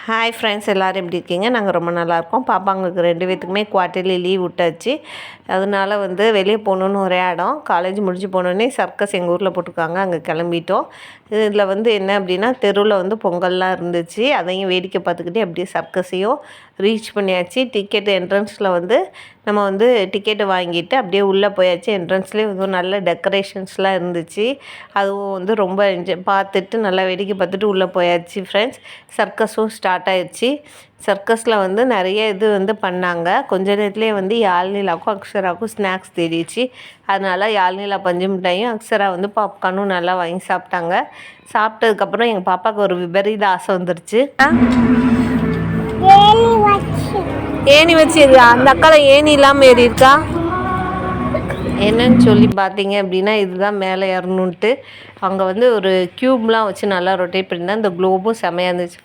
Hi friends, எல்லோரும் எப்படி இருக்கீங்க? நாங்கள் ரொம்ப நல்லாயிருக்கோம். பாப்பாங்களுக்கு 2 பேத்துக்குமே குவார்ட்டர்லி லீவ் விட்டாச்சு. அதனால வெளியே போகணுன்னு ஒரே இடம். காலேஜ் முடிஞ்சு போனோடனே சர்க்கஸ் எங்கள் ஊரில் போட்டிருக்காங்க, அங்கே கிளம்பிட்டோம். இதில் என்ன அப்படின்னா, தெருவில் பொங்கல்லாம் இருந்துச்சு. அதையும் வேடிக்கை பார்த்துக்கிட்டே அப்படியே சர்க்கஸையும் ரீச் பண்ணியாச்சு. டிக்கெட் என்ட்ரன்ஸில் நம்ம டிக்கெட்டு வாங்கிட்டு அப்படியே உள்ளே போயாச்சு. என்ட்ரன்ஸ்லேயே நல்ல டெக்கரேஷன்ஸ்லாம் இருந்துச்சு. அதுவும் ரொம்ப பார்த்துட்டு நல்லா வேடிக்கை பார்த்துட்டு உள்ளே போயாச்சு ஃப்ரெண்ட்ஸ். சர்க்கஸும் ஸ்டார்ட் ஆயிடுச்சு. சர்க்கஸில் நிறைய இது பண்ணாங்க. கொஞ்ச நேரத்துலேயே யாழ்னிலாவுக்கும் அக்ஷராவுக்கும் ஸ்நாக்ஸ் தேடிச்சு. அதனால் யாழ்னிலா பஞ்சு மிட்டாயும், அக்ஷரா பாப்கார்னும் நல்லா வாங்கி சாப்பிட்டாங்க. சாப்பிட்டதுக்கப்புறம் எங்கள் பாப்பாவுக்கு ஒரு விபரீத ஆசை வந்துருச்சு. ஏணி வச்சு அந்த அக்கால ஏணி இல்லாமல் ஏறி இருக்கா. என்னன்னு சொல்லி பார்த்தீங்க அப்படின்னா, இதுதான் மேலே ஏறணுன்ட்டு அங்கே ஒரு க்யூப்லாம் வச்சு நல்லா ரொட்டேட் பண்ணியிருந்தேன். இந்த க்ளோபும் செமையாக இருந்துச்சு.